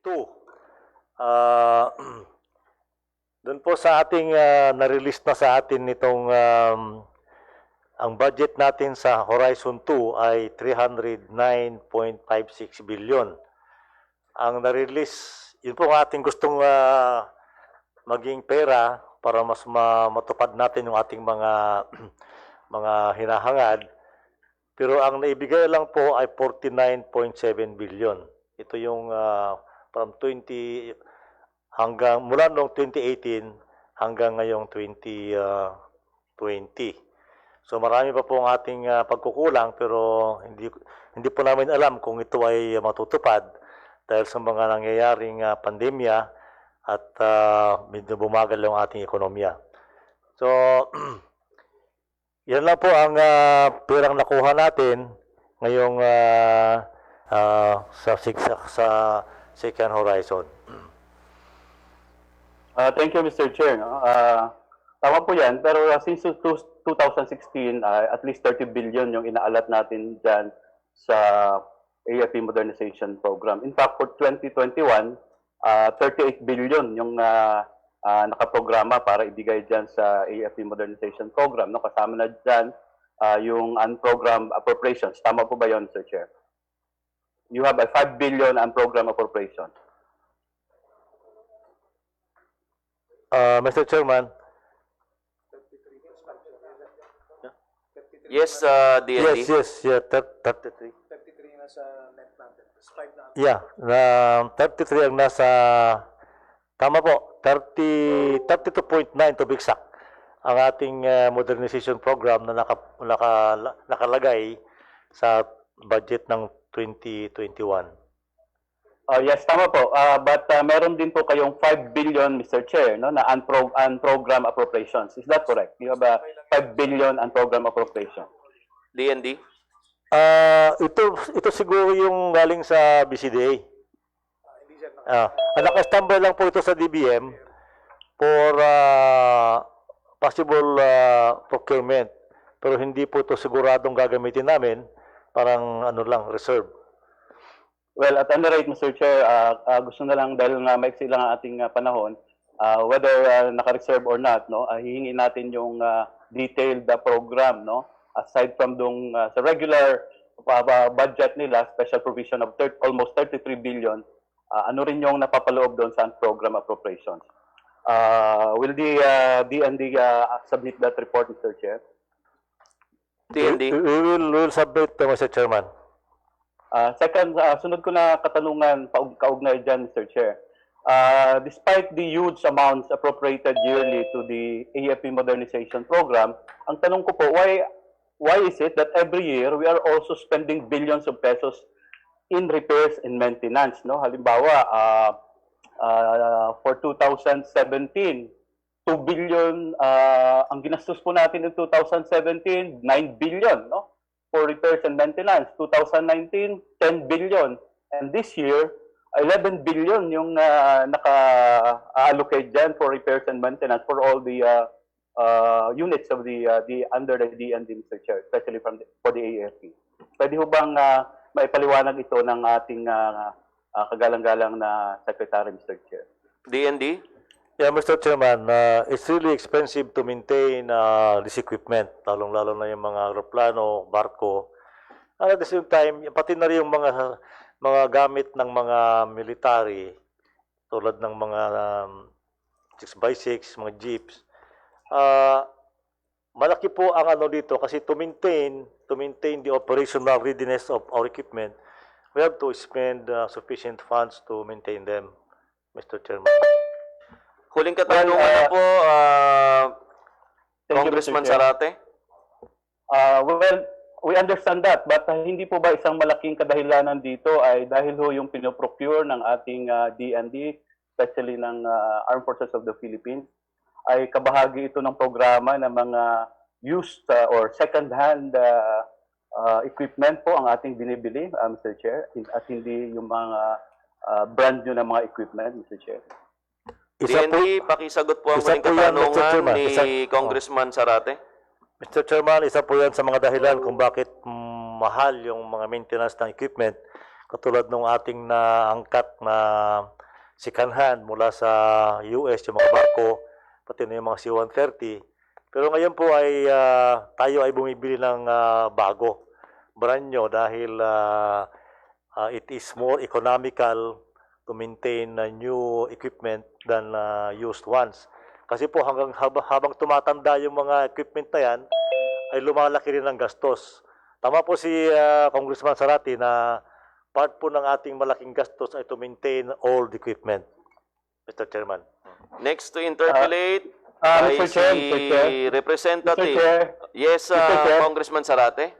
2. Uh, Doon po sa ating na-release na sa atin nitong ang budget natin sa Horizon 2 ay 309.56 billion. Ang na-release, yun po ang ating gustong maging pera para mas matupad natin yung ating mga mga hinahangad. Pero ang naibigay lang po ay 49.7 billion. Ito yung from 20 hanggang mula noong 2018 hanggang ngayong 2020. So marami pa po ang ating pagkukulang, pero hindi po namin alam kung ito ay matutupad dahil sa mga nangyayaring pandemya at medyo bumagal ang ating ekonomiya. So yan lang po ang perang nakuha natin ngayong sa second horizon. Thank you, Mr. Chair. Tama po yan, pero since 2016, at least 30 billion yung inaalat natin dyan sa AFP Modernization Program. In fact, for 2021, 38 billion yung nakaprograma para ibigay dyan sa AFP Modernization Program. No? Kasama na dyan yung unprogrammed appropriations. Tama po ba yun, Mr. Chair? You have a 5 billion unprogrammed appropriation. Mr. Chairman. Yes, DND. Yes, 33. 33 na sa net natin. 5 na. Yeah, 33 ang nasa, tama po, 32.9 to be exact, ang ating modernization program na nakalagay sa budget ng 2021. Yes, tama po. But meron din po kayong 5 billion, Mr. Chair, no, na unprogrammed appropriations. Is that correct? You have a 5 billion unprogrammed appropriation. DND. Ito siguro yung galing sa BCDA. Nakastambay lang po ito sa DBM for possible procurement. Pero hindi po ito siguradong gagamitin namin. Parang ano lang, reserve. Well, at any rate, Mr. Chair, gusto na lang, dahil nga maiksi lang ang ating panahon, whether naka-reserve or not, no, hihingi natin yung detailed program, no, aside from dong sa regular budget nila, special provision of almost 33 billion, ano rin yung napapaloob doon sa program appropriations. Will the DND submit that report, Mr. Chair? DND. We will submit, Mr. Chairman. Second, sunod ko na katanungan kaugnay dyan, Mr. Chair. Despite the huge amounts appropriated yearly to the AFP Modernization Program, ang tanong ko po, why is it that every year we are also spending billions of pesos in repairs and maintenance? No? Halimbawa, for 2017, 2 billion, ang ginastos po natin in 2017, 9 billion, no? For repairs and maintenance. 2019, 10 billion. And this year, 11 billion yung naka-allocate dyan for repairs and maintenance for all the units of the under the DND, Mr. Chair, especially for the AFP. Pwede ho bang maipaliwanag ito ng ating kagalang-galang na Secretary, Mr. Chair? DND. Yeah, Mr. Chairman, it's really expensive to maintain this equipment, lalong-lalo na yung mga aeroplano, barko. At the same time, pati na rin yung mga gamit ng mga military, tulad ng mga 6x6, mga jeeps. Malaki po ang ano dito kasi to maintain the operational readiness of our equipment, we have to spend sufficient funds to maintain them, Mr. Chairman. Huling katanungan na po, Congressman Zarate. Well, we understand that, but hindi po ba isang malaking kadahilanan dito ay dahil ho yung pinoprocure ng ating DND, especially ng Armed Forces of the Philippines, ay kabahagi ito ng programa ng mga used or second-hand equipment po ang ating binibili, Mr. Chair, at hindi yung mga brand new na mga equipment, Mr. Chair. DND, pakisagot po ang huling katanungan ni Congressman Zarate. Mr. Chairman, isa po yan sa mga dahilan kung bakit mahal yung mga maintenance ng equipment, katulad ng ating naangkat na second hand mula sa US, yung mga barko, pati na yung mga C-130. Pero ngayon po ay tayo ay bumibili ng bago, brand new, dahil it is more economical to maintain new equipment than used ones. Kasi po habang tumatanda yung mga equipment na yan, ay lumalaki rin ang gastos. Tama po si Congressman Zarate na part po ng ating malaking gastos ay to maintain old equipment. Mr. Chairman. Next to interpolate ay Mr. Chair, si Mr. Chair. Representative. Mr. Chair. Yes, Mr. Chair. Congressman Zarate.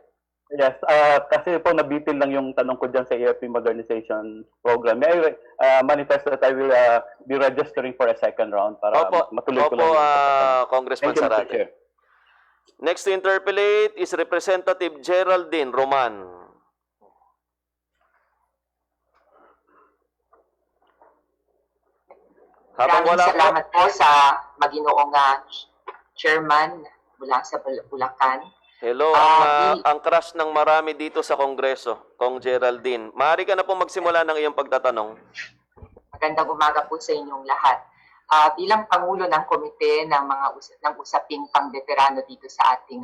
Yes, kasi po nabitin lang yung tanong ko dyan sa AFP Modernization Program. May I manifest that I will be registering for a second round para Opo, matuloy ko opo, lang. Congressman Thank you, Mr. Zarate. Chair. Next to interpolate is Representative Geraldine Roman. Habang Maraming wala po, salamat po sa maginoong chairman mula sa Bulacan. hello, ang crush ng marami dito sa Kongreso, Kong Geraldine. Maaari ka na po magsimula ng iyong pagtatanong. Magandang umaga po sa inyong lahat. Bilang Pangulo ng Komite ng ng Usaping Pangveterano dito sa ating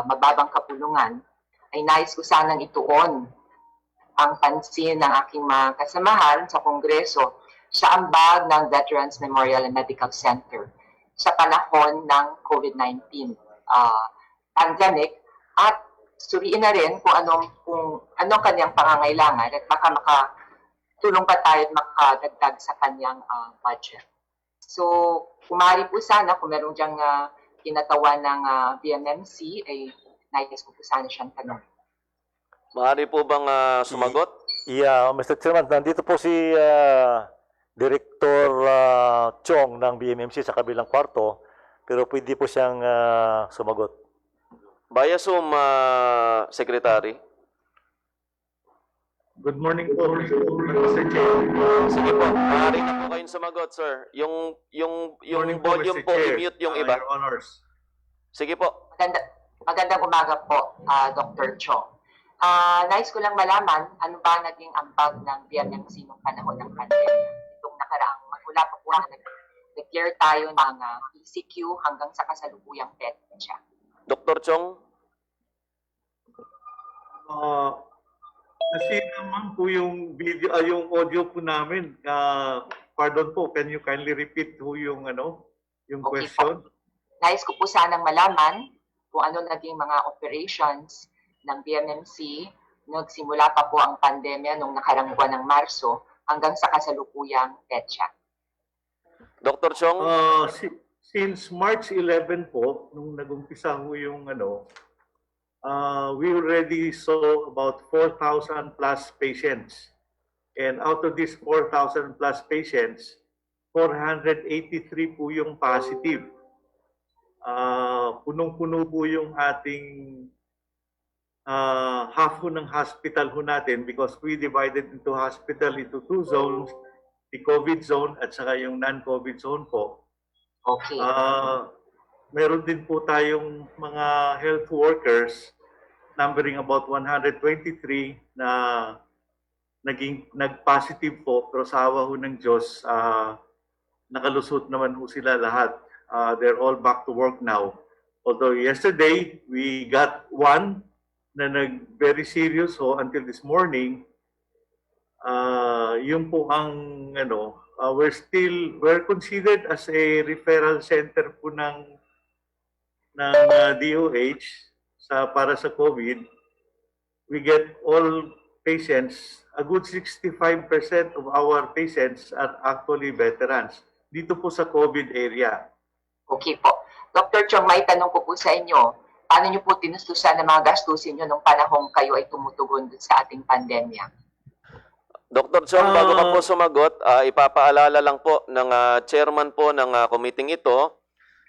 mababang kapulungan, ay nais ko sanang ituon ang pansin ng aking mga kasamahan sa Kongreso sa ambag ng Veterans Memorial and Medical Center sa panahon ng COVID-19 pandemic, at suriin na rin kung anong kanyang pangangailangan at baka makatulong pa tayo at makadagdag sa kanyang budget. So, kumari po sana kung meron diyang kinatawan ng BMMC, ay nais ko po sana siyang tanong. Maaari po bang sumagot? Yeah, Mr. Chairman, nandito po si Director Chong ng BMMC sa kabilang kwarto, pero pwede po siyang sumagot. Via Zoom, Secretary. Good morning po, Mr. Chair. Sige po, maaari na po kayong sumagot, sir. Yung Morning po, volume Mr. po, Chair. i-mute yung iba. Your honors. Sige po. Magandang umaga po, Dr. Cho. Nais ko lang malaman, ano ba naging ambag ng BMMC noong panahon ng pandemya? Itong nakaraang magmula pa po na nag-declare tayo ng ECQ hanggang sa kasalukuyang petsa. Dr. Chong? Kasi naman po yung video, yung audio po namin. Pardon po, can you kindly repeat po yung yung Okay question? Nais ko po sanang malaman kung ano naging mga operations ng BMMC nagsimula pa po ang pandemya noong nakarang buwan ng Marso hanggang sa kasalukuyang petsa. Dr. Chong? Since March 11 po, nung nag-umpisa po yung we already saw about 4,000 plus patients. And out of these 4,000 plus patients, 483 po yung positive. Punong-puno po yung ating half ho ng hospital ho natin because we divided into hospital into two zones, the COVID zone at saka yung non-COVID zone po. Okay. Meron din po tayong mga health workers numbering about 123 na nag-positive po, pero sa awa ho ng Diyos, nakalusot naman ho sila lahat. They're all back to work now. Although yesterday, we got one na very serious ho until this morning. Yun po ang we're considered as a referral center po ng DOH para sa COVID. We get all patients, a good 65% of our patients are actually veterans dito po sa COVID area. Okay po. Dr. Chong, may tanong ko po sa inyo. Paano niyo po tinustusan ng mga gastusin niyo nung panahong kayo ay tumutugon dun sa ating pandemya? Dr. Chong, bago ka po sumagot, ipapaalala lang po ng chairman po ng committee ito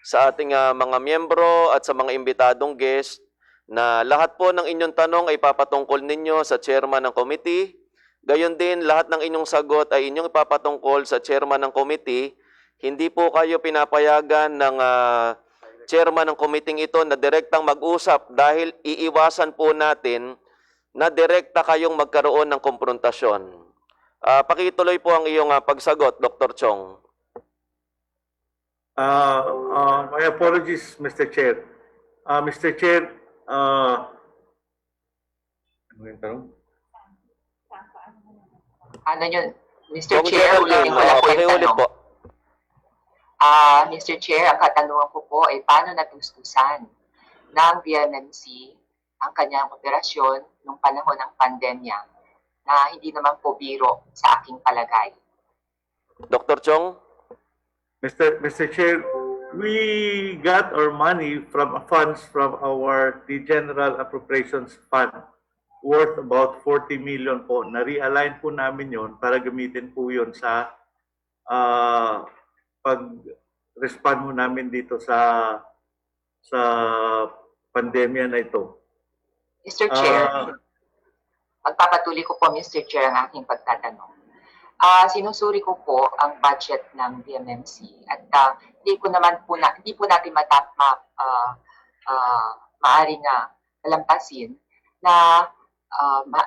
sa ating mga miyembro at sa mga imbitadong guest na lahat po ng inyong tanong ay ipapatungkol ninyo sa chairman ng committee. Gayon din, lahat ng inyong sagot ay inyong ipapatungkol sa chairman ng committee. Hindi po kayo pinapayagan ng chairman ng committee ito na direktang mag-usap dahil iiwasan po natin na direkta kayong magkaroon ng komprontasyon. Pakituloy po ang iyong pagsagot, Dr. Chong. My apologies, Mr. Chair. Mr. Chair, ano yung tanong? Ano yun? Mr. Kung Chair, ulitin ko lang po yung pakiulit tanong. po. Mr. Chair, ang katanungan ko po ay paano natustusan ng DMMC ang kanyang operasyon nung panahon ng pandemya na hindi naman po biro sa aking palagay. Dr. Chong? Mr. Chair, we got our money from funds from the General Appropriations Fund worth about 40 million po. Na-realign po namin yon para gamitin po yon sa pag-respond mo namin dito sa pandemya na ito. Mr. Chair, magpapatuloy ko po, Mr. Chair, ang aking pagtatanong. Sinusuri ko po ang budget ng DMMC at hindi po natin maaaring malampasin na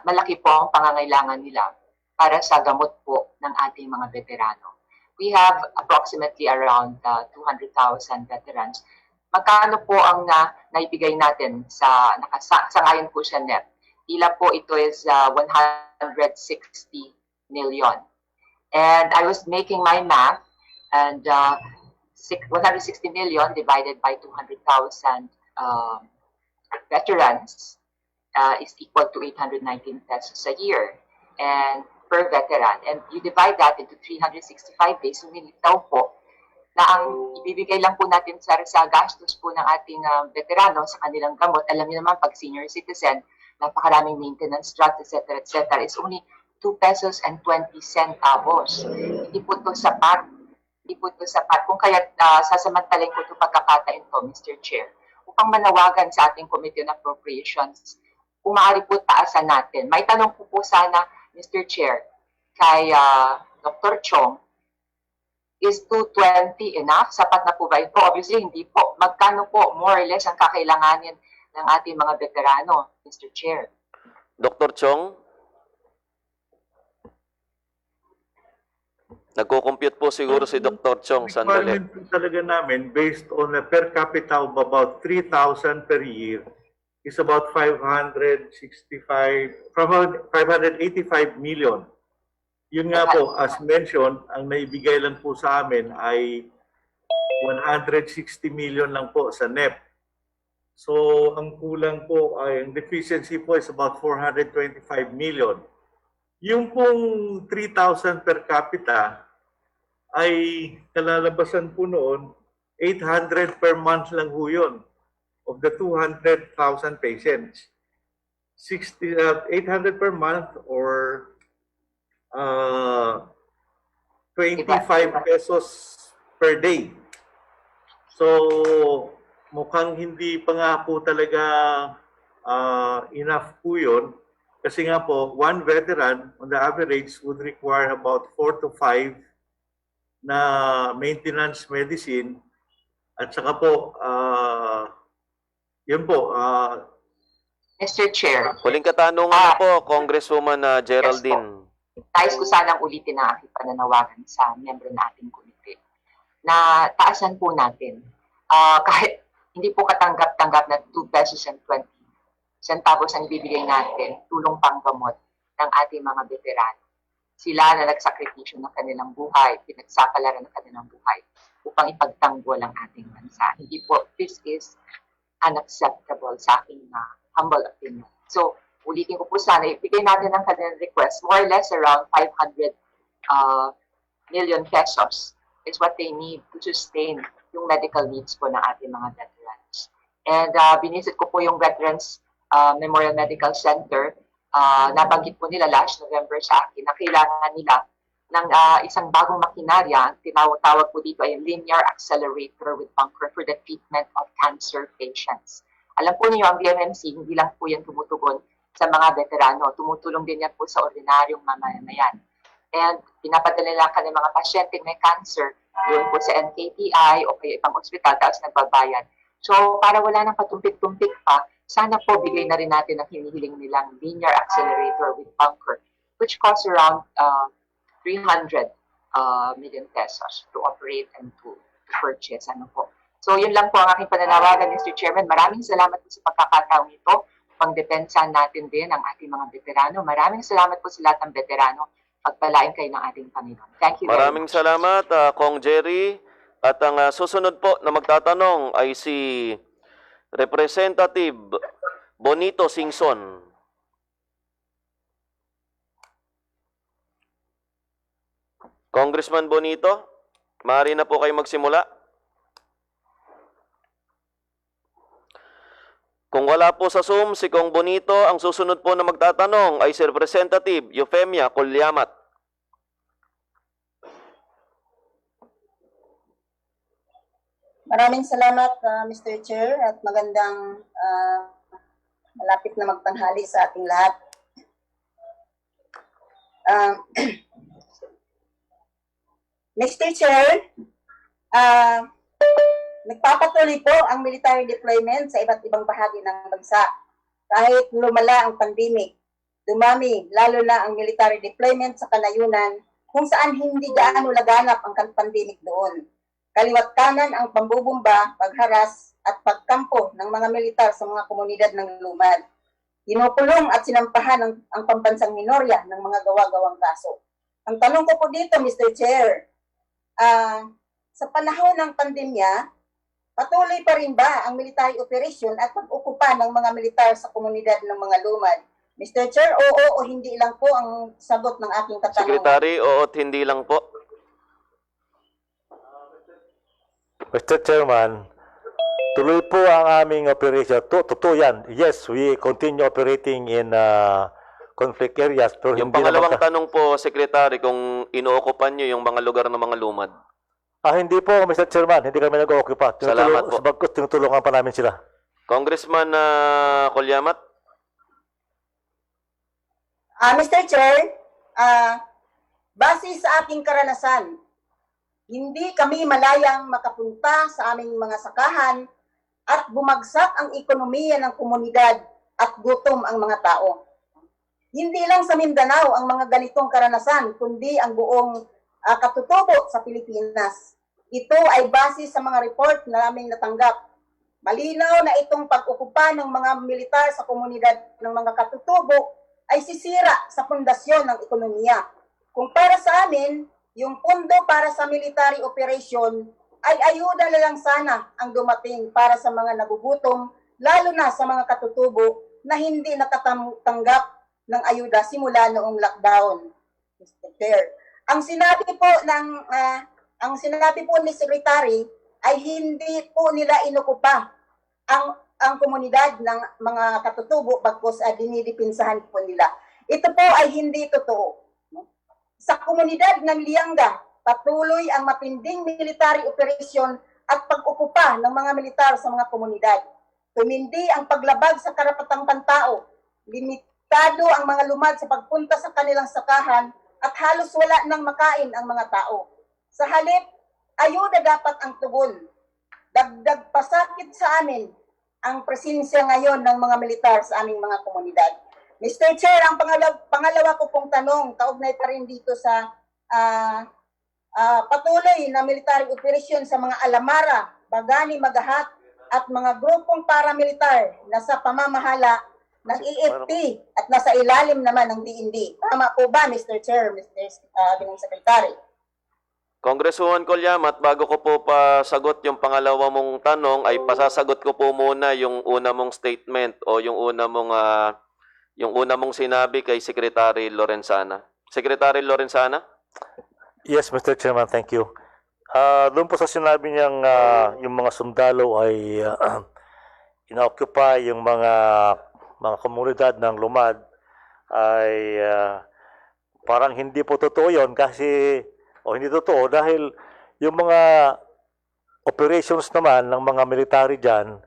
malaki po ang pangangailangan nila para sa gamot po ng ating mga veterano. We have approximately around 200,000 veterans. Magkano po ang naibigay natin sa ngayon po siya net? Tila po ito is 160 million. And I was making my math, and 160 million divided by 200,000 veterans is equal to 819 pesos a year and per veteran. And you divide that into 365 days, lumilitaw po na ang ibibigay lang po natin sa gastos po ng ating veterano sa kanilang gamot. Alam niyo naman, pag senior citizen, napakaraming maintenance drugs, etc., is only 2 pesos and 20 centavos. Hindi po ito sapat. Hindi po ito sapat. Kung kaya sasamantalain ko ito pagkakataon to, Mr. Chair, upang manawagan sa ating Committee on Appropriations, kung maaari po taasan natin. May tanong ko po sana, Mr. Chair, kay Dr. Chong, is 220 enough? Sapat na po ba ito? Obviously, hindi po. Magkano po, more or less, ang kakailanganin ng ating mga veterano, Mr. Chair? Dr. Chong? Nagko-compute po siguro si Dr. Chong. Sandali. Requirement po talaga namin based on a per capita of about 3,000 per year is about 585 million. Yun nga po, as mentioned, ang naibigay lang po sa amin ay 160 million lang po sa NEP. So, ang kulang po ay, ang deficiency po is about 425 million. Yung pong 3,000 per capita ay kalalabasan po noon, 800 per month lang po yun of the 200,000 patients. 800 per month or 25 pesos per day. So, mukhang hindi pa nga po talaga enough po yun. Kasi nga po, one veteran on the average would require about 4 to 5 na maintenance medicine. At saka po, yun po. Mr. Chair, Huling katanungan na po, Congresswoman Geraldine. nais ko sanang ulitin ang aking pananawagan sa miyembro ng ating komite na taasan po natin. Kahit hindi po katanggap-tanggap na 2 pesos and 20 centavos ang ibibigay natin, tulong panggamot ng ating mga veterano. Sila na nagsakripisyo ng kanilang buhay, pinagsapalaran ng kanilang buhay upang ipagtanggol ang ating bansa. Hindi po, this is unacceptable sa aking humble opinion. So, ulitin ko po sana, ibigay natin ang kanilang request, more or less around 500 million pesos is what they need to sustain yung medical needs po ng ating mga veterans. And binisit ko po yung Veterans Memorial Medical Center. Nabanggit po nila last November sa akin na kailangan nila ng isang bagong makinarya. Tinawag po dito ay linear accelerator with bunker for the treatment of cancer patients. Alam po niyo ang DMMC, hindi lang po yan tumutugon sa mga veterano. Tumutulong din yan po sa ordinaryong mamamayan. And pinapadala nila kanilang mga pasyente may cancer doon po sa NKTI o kaya ibang ospital tapos nagbabayad. So para wala nang patumpik-tumpik pa, sana po bigay na rin natin ang hinihiling nilang linear accelerator with bunker, which costs around 300 million pesos to operate and to purchase. Ano po. So yun lang po ang aking pananawagan, Mr. Chairman. Maraming salamat po sa pagkakataong ito. Pangdepensa natin din ang ating mga veterano. Maraming salamat po sa lahat ng veterano. Pagpalain kayo ng ating Panginoon. Thank you very Maraming much. salamat, Kong Jerry. At ang susunod po na magtatanong ay si Representative Bonito Singson. Congressman Bonito, maaari na po kayo magsimula. Kung wala po sa Zoom si Kong Bonito, ang susunod po na magtatanong ay si Representative Eufemia Colyamat. Maraming salamat, Mr. Chair, at magandang malapit na magtanghali sa ating lahat. Mr. Chair, nagpapatuloy po ang military deployment sa iba't ibang bahagi ng bansa. Kahit lumala ang pandemic, dumami lalo na ang military deployment sa kanayunan kung saan hindi gaano laganap ang pandemic doon. Kaliwat kanan ang pambubumba, pagharas at pagkampo ng mga militar sa mga komunidad ng lumad. Ginukulong at sinampahan ang pambansang minorya ng mga gawa-gawang kaso. Ang tanong ko po dito, Mr. Chair, sa panahon ng pandemya, patuloy pa rin ba ang military operation at pag-ukupa ng mga militar sa komunidad ng mga lumad? Mr. Chair, oo o hindi lang po ang sagot ng aking katanungan. Secretary, oo at hindi lang po. Mr. Chairman, tuloy po ang aming operation. Totoo yan. Yes, we continue operating in conflict areas. Pero Yung hindi pangalawang naman tanong po, Secretary, kung inookupan nyo yung mga lugar ng mga lumad. hindi po, Mr. Chairman. Hindi kami nag-occupy. Salamat po. Sabagkos, tinutulungan pa namin sila. Congressman Colyamat? Mr. Chair, base sa aking karanasan, hindi kami malayang makapunta sa aming mga sakahan at bumagsak ang ekonomiya ng komunidad at gutom ang mga tao. Hindi lang sa Mindanao ang mga ganitong karanasan, kundi ang buong katutubo sa Pilipinas. Ito ay base sa mga report na aming natanggap. Malinaw na itong pag-ukupa ng mga militar sa komunidad ng mga katutubo ay sisira sa pundasyon ng ekonomiya. Kung para sa amin, yung pondo para sa military operation ay ayuda na lang sana ang dumating para sa mga nagugutom, lalo na sa mga katutubo na hindi nakatanggap ng ayuda simula noong lockdown. Mr. Chair, ang sinabi po ni Secretary ay hindi po nila inukupa ang komunidad ng mga katutubo bagkus dinidipinsahan po nila. Ito po ay hindi totoo. Sa komunidad ng Lianga, patuloy ang matinding military operation at pag-ukupa ng mga militar sa mga komunidad. Tumindi ang paglabag sa karapatang pantao, limitado ang mga lumad sa pagpunta sa kanilang sakahan at halos wala nang makain ang mga tao. Sa halip, ayuda dapat ang tugon. Dagdag pasakit sa amin ang presensya ngayon ng mga militar sa aming mga komunidad. Mr. Chair, ang pangalawa ko pong tanong, kaugnay pa rin dito sa patuloy na military operation sa mga Alamara, Bagani, Magahat, at mga grupong paramilitar na sa pamamahala ng EFT at nasa ilalim naman ng DND. Tama po ba, Mr. Chair, Mr. Secretary? Congresswoman Colyamat, bago ko po pasagot yung pangalawa mong tanong, ay pasasagot ko po muna yung una mong statement o yung una mong sinabi kay Secretary Lorenzana. Secretary Lorenzana? Yes, Mr. Chairman, thank you. Doon po sa sinabi niyang yung mga sundalo ay ina-occupy yung mga komunidad ng lumad ay parang hindi po totoo yun kasi hindi totoo dahil yung mga operations naman ng mga military dyan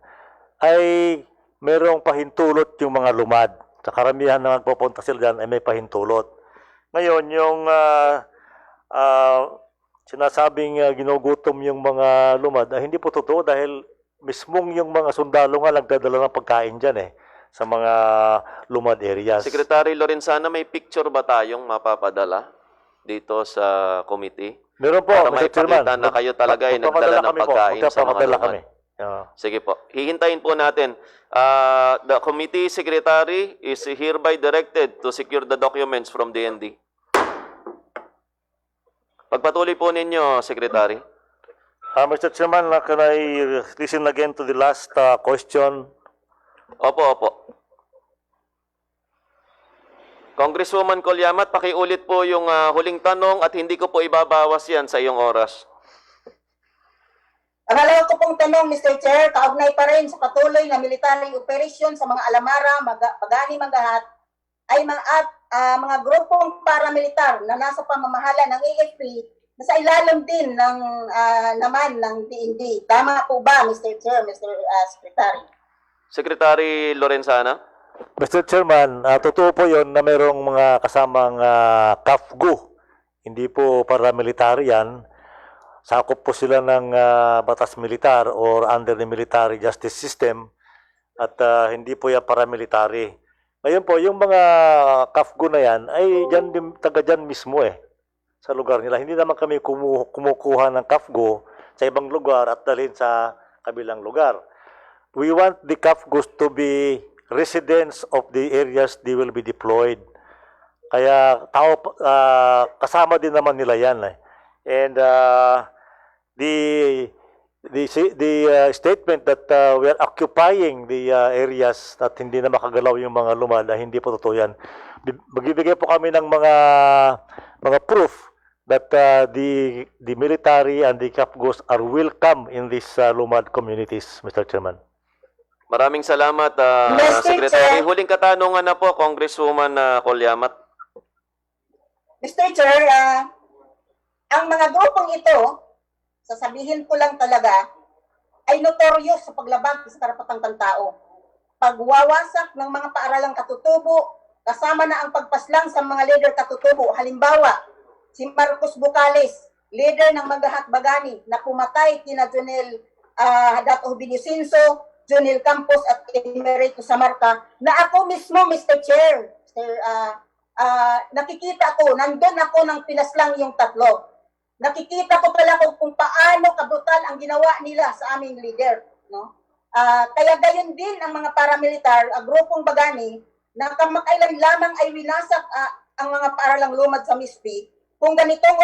ay merong pahintulot yung mga lumad. Sa karamihan na magpupunta sila dyan ay may pahintulot. Ngayon, yung sinasabing ginugutom yung mga lumad ay hindi po totoo dahil mismong yung mga sundalo nga nagdadala ng pagkain dyan sa mga lumad areas. Secretary Lorenzana, may picture ba tayong mapapadala? dito sa committee? Meron po, Para Mr. maipakita Chairman. na kayo talaga ay nagdala ng pagkain sa mga Magpapadala lumad. kami. Sige po. Hihintayin po natin. The committee secretary is hereby directed to secure the documents from DND. Pagpatuloy po ninyo, Secretary. Mr. Chairman, can I listen again to the last question? Opo, opo. Congresswoman Colyamat, pakiulit po yung huling tanong at hindi ko po ibabawas yan sa iyong oras. Ang halaga ko pong tanong, Mr. Chair, kaugnay pa rin sa patuloy na military operation sa mga Alamara, Pagani, Magahat, ay mga grupong paramilitar na nasa pamamahala ng AFP na sa ilalim din ng naman ng DND. Tama po ba, Mr. Chair, Mr. Secretary? Secretary Lorenzana? Mr. Chairman, totoo po yon na mayroong mga kasamang KAFGU. Hindi po paramilitary yan. Sakop po sila ng batas militar or under the military justice system at hindi po yan paramilitary. Ngayon po, yung mga KAFGU na yan ay taga dyan mismo sa lugar nila. Hindi naman kami kumukuha ng KAFGU sa ibang lugar at dalhin sa kabilang lugar. We want the KAFGUs to be residents of the areas they will be deployed. Kaya kasama din naman nila yan. And the statement that we are occupying the areas at hindi na makagalaw yung mga lumad, hindi po totoo yan. Magbibigay po kami ng mga proof that the military and the KAFGUs are welcome in these lumad communities, Mr. Chairman. Maraming salamat, Mr. Secretary. Chair. Huling katanungan na po, Congresswoman Colyamat. Mr. Chair, ang mga grupong ito, sasabihin ko lang talaga, ay notorious sa paglabag sa karapatang pantao. Pagwawasak ng mga paaralang katutubo, kasama na ang pagpaslang sa mga leader katutubo. Halimbawa, si Marcos Bucales, leader ng Magahat Bagani, na pumatay kina Jonel Dato Binicinso, Jonel Campos at Emerito Samarca, na ako mismo, Mr. Chair, nakikita ko, nandun ako nang pinaslang yung tatlo. Nakikita ko talaga kung paano kabrutal ang ginawa nila sa aming leader. No? Kaya gayon din ang mga paramilitar, grupong Bagani, na kamakailan lamang ay winasak ang mga paaralang lumad sa MISPI, kung ganitong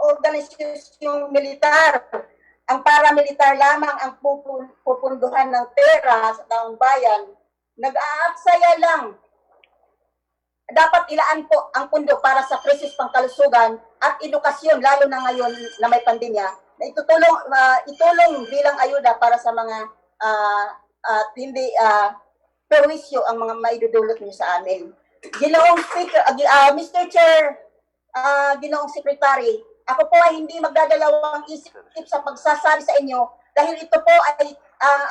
organisasyong militar, ang paramilitar lamang ang pupunduhan ng pera sa taong bayan, nag-aaksaya lang. Dapat ilaan po ang pundo para sa krisis pangkalusugan at edukasyon, lalo na ngayon na may pandemya, na itulong bilang ayuda para sa mga hindi perwisyo ang mga maidudulot niyo sa amin. Ginoong Speaker, Mr. Chair, Ginoong Secretary, ako po ay hindi magdadalawang isip sa pagsasabi sa inyo dahil ito po ay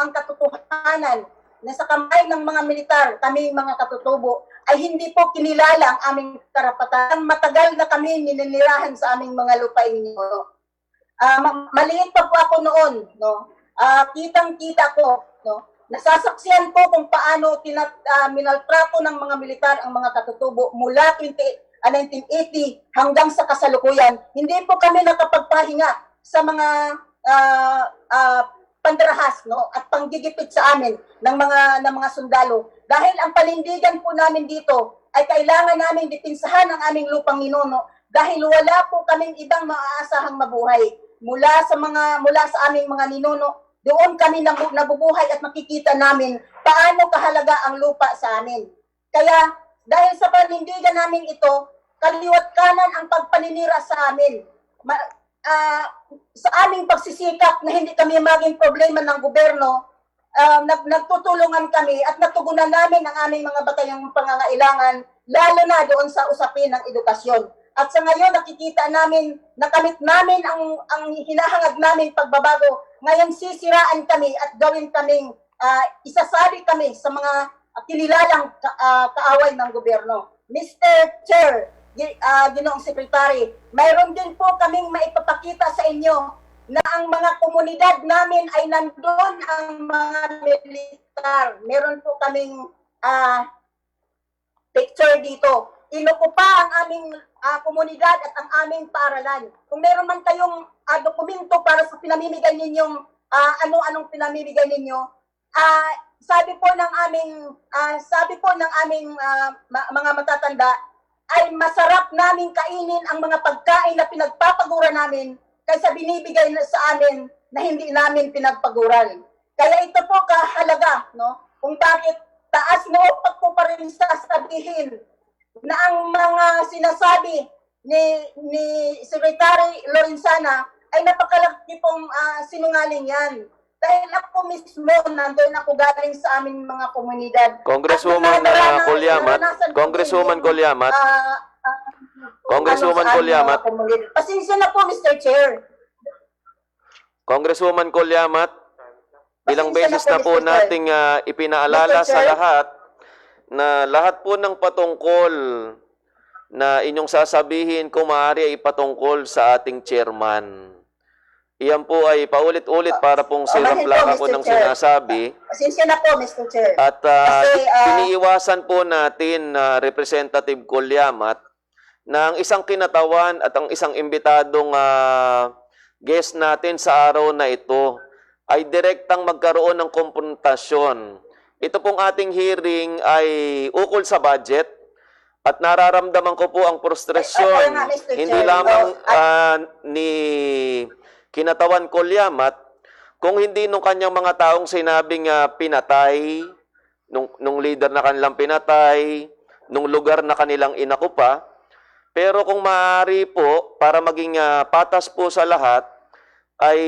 ang katotohanan na sa kamay ng mga militar, kami mga katutubo, ay hindi po kinilala ang aming karapatan. Matagal na kami nininirahan sa aming mga lupain ninyo. Maliit pa po ako noon, no? Kitang-kita ko, no? Nasasaksiyan ko kung paano minaltrato ng mga militar ang mga katutubo mula 1980 hanggang sa kasalukuyan. Hindi po kami nakapagpahinga sa mga pandarahas, no, at panggigipit sa amin ng mga sundalo. Dahil ang panindigan po namin dito ay kailangan namin dipinsahan ang aming lupang ninuno dahil wala po kaming ibang maaasahang mabuhay. Mula sa aming mga ninuno, doon kami nabubuhay at makikita namin paano kahalaga ang lupa sa amin. Kaya dahil sa panindigan namin ito, kaliwat kanan ang pagpaninira sa amin. Sa aming pagsisikap na hindi kami maging problema ng gobyerno, nagtutulungan kami at natugunan namin ang aming mga batayang pangangailangan, lalo na doon sa usapin ng edukasyon. At sa ngayon, nakikita namin, nakamit namin ang hinahangad namin pagbabago. Ngayon, sisiraan kami at gawin kaming, isasabi kami sa mga kinilalang kaaway ng gobyerno. Mr. Chair, Ginoong Secretary, mayroon din po kaming maipapakita sa inyo na ang mga komunidad namin ay nandun ang mga militar. Meron po kaming picture dito inukupa ang aming komunidad at ang aming paaralan. Kung meron man kayong dokumento para sa pinamimigay ninyong ano-anong pinamimigay ninyo, sabi po ng aming mga matatanda ay masarap naming kainin ang mga pagkain na pinagpapagura namin kaysa binibigay sa amin na hindi namin pinagpaguran. Kaya ito po kahalaga, no? Kung bakit taas na upat ko pa rin sasabihin na ang mga sinasabi ni Secretary Lorenzana ay napakalaki pong sinungaling yan. Dahil ako mismo, nandun ako galing sa aming mga komunidad. Congresswoman Colyamat, Congresswoman Colyamat, Congresswoman Colyamat, Pasensya na po, Mr. Chair. Congresswoman Colyamat, ilang Pasensya beses na po Mr. Chair. nating ipinaalala Mr. sa Chair. lahat na lahat po ng patungkol na inyong sasabihin kung maaari ay patungkol sa ating chairman. Iyan po ay paulit-ulit para pong sirang Bakit po, plaka po Mr. ng Chair? sinasabi. Pasensya na po, Mr. Chair. At Kasi, iniiwasan po natin, Representative Colyamat, na ang isang kinatawan at ang isang imbitadong guest natin sa araw na ito ay direktang magkaroon ng komprontasyon. Ito pong ating hearing ay ukol sa budget at nararamdaman ko po ang frustrasyon Kaya nga, Mr. hindi Chair, lamang no, ni Kinatawan Colyamat, kung hindi nung kanyang mga taong sinabing pinatay, nung leader na kanilang pinatay, nung lugar na kanilang inakupa. Pero kung maaari po, para maging patas po sa lahat, ay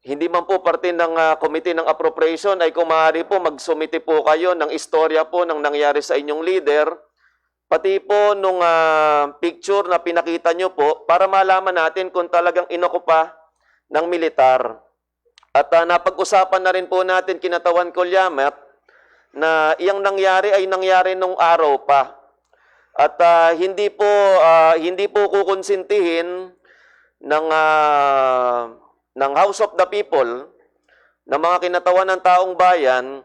hindi man po parte ng Committee ng Appropriation, ay kung maaari po, magsumite po kayo ng istorya po ng nangyari sa inyong leader, pati po nung picture na pinakita nyo po, para malaman natin kung talagang inokupa ng militar. At napag-usapan na rin po natin, Kinatawan Colyamat, na iyang nangyari ay nangyari nung araw pa. At hindi po kukonsintihin ng House of the People, ng mga kinatawan ng taong bayan,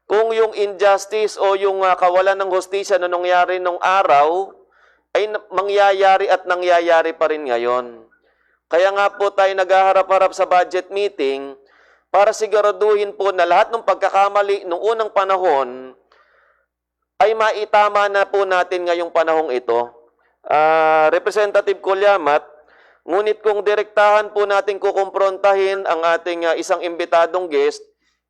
kung yung injustice o yung kawalan ng hustisya na nangyari nung araw ay mangyayari at nangyayari pa rin ngayon. Kaya nga po tayo naghaharap-harap sa budget meeting para siguraduhin po na lahat ng pagkakamali nung unang panahon ay maitama na po natin ngayong panahong ito. Representative Colyamat, ngunit kung direktahan po natin kukumprontahin ang ating isang imbitadong guest,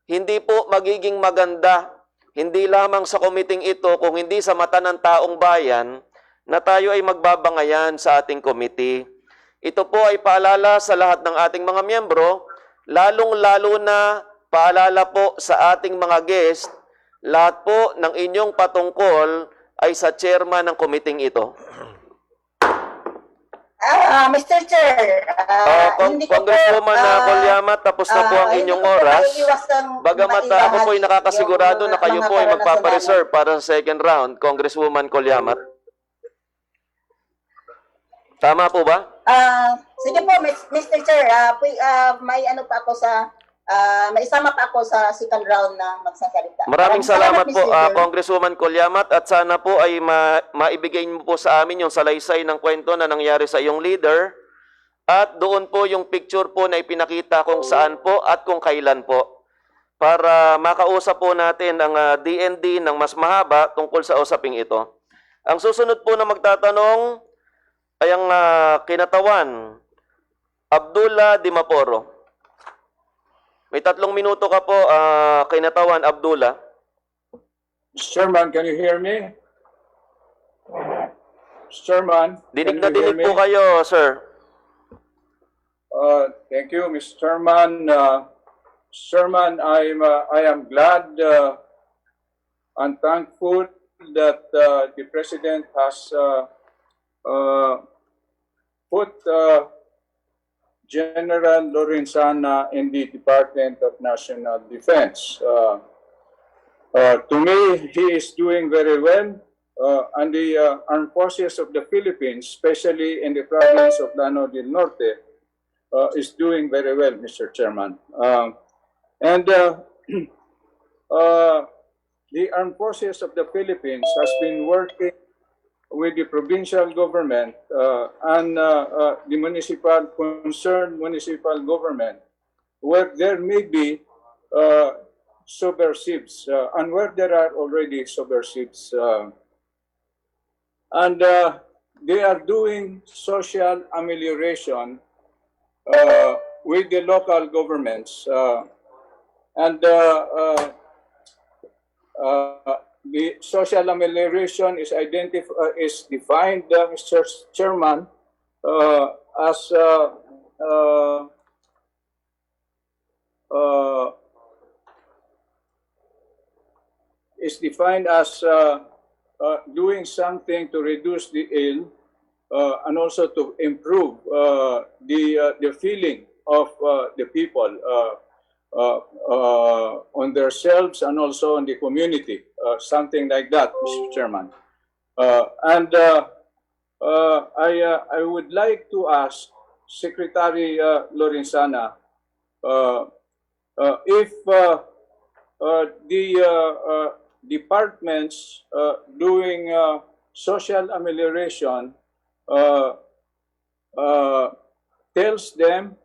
hindi po magiging maganda, hindi lamang sa committee ito, kung hindi sa mata ng taong bayan, na tayo ay magbabangayan sa ating committee. Ito po ay paalala sa lahat ng ating mga miyembro, lalong-lalo na paalala po sa ating mga guest, lahat po ng inyong patungkol ay sa chairman ng committee ito. Mr. Chair, hindi ko po, Congresswoman Colyamat, tapos na po ang inyong oras. Bagamat ako po ay nakakasigurado na kayo po ay magpapareserve para sa second round, Congresswoman Colyamat. Tama po ba? Sige po, Mr. Chair, may ano pa ako may isama pa ako sa second round na magsasalita. Maraming salamat po, Mr. Chair. Congresswoman Colyamat, at sana po ay maibigay mo po sa amin yung salaysay ng kwento na nangyari sa iyong leader, at doon po yung picture po na ipinakita kung saan po at kung kailan po, para makausap po natin ang DND ng mas mahaba tungkol sa usaping ito. Ang susunod po na magtatanong ay ang Kinatawan Abdullah Dimaporo. May 3 minuto ka po, Kinatawan Abdullah. Mr. Chairman, can you hear me? Mr. Chairman, Dinig can na you hear dinig me? po kayo, sir. Thank you, Mr. Chairman. Mr. Chairman, I am glad and thankful that the President has put General Lorenzana in the Department of National Defense. To me, he is doing very well, and the Armed Forces of the Philippines, especially in the province of Lanao del Norte, is doing very well, Mr. Chairman. the Armed Forces of the Philippines has been working with the provincial government and the concerned municipal government, where there may be subversives and where there are already subversives. And they are doing social amelioration with the local governments. And the social amelioration is defined, Mr. Chairman, as is defined as doing something to reduce the ill and also to improve the feeling of the people on themselves and also on the community, something like that, Mr. Chairman. I would like to ask Secretary Lorenzana if the departments doing social amelioration tells them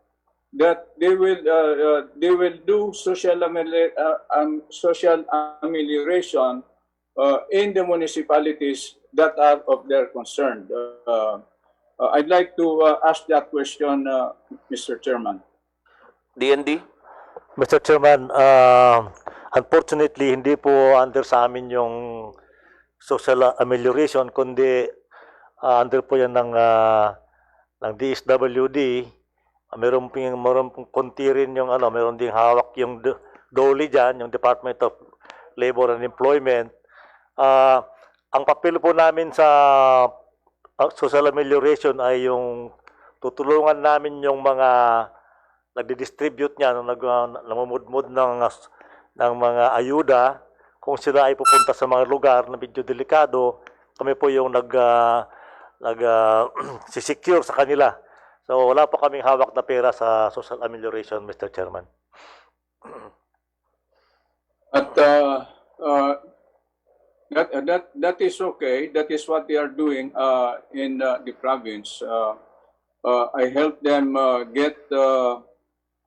that they will do social amelioration in the municipalities that are of their concern. I'd like to ask that question, Mr. Chairman. DND? Mr. Chairman, unfortunately, hindi po under sa amin yung social amelioration, kundi under po yan ng DSWD. Meron pong konti rin yung meron ding hawak yung DOLE dyan, yung Department of Labor and Employment. Ang papel po namin sa social amelioration ay yung tutulungan namin yung mga nagdi-distribute niya, namumudmud ng mga ayuda. Kung sila ay pupunta sa mga lugar na medyo delikado, kami po yung sisecure sa kanila. So wala po kaming hawak na pera sa social amelioration, Mr. Chairman. At that is okay. That is what they are doing in the province. I helped them get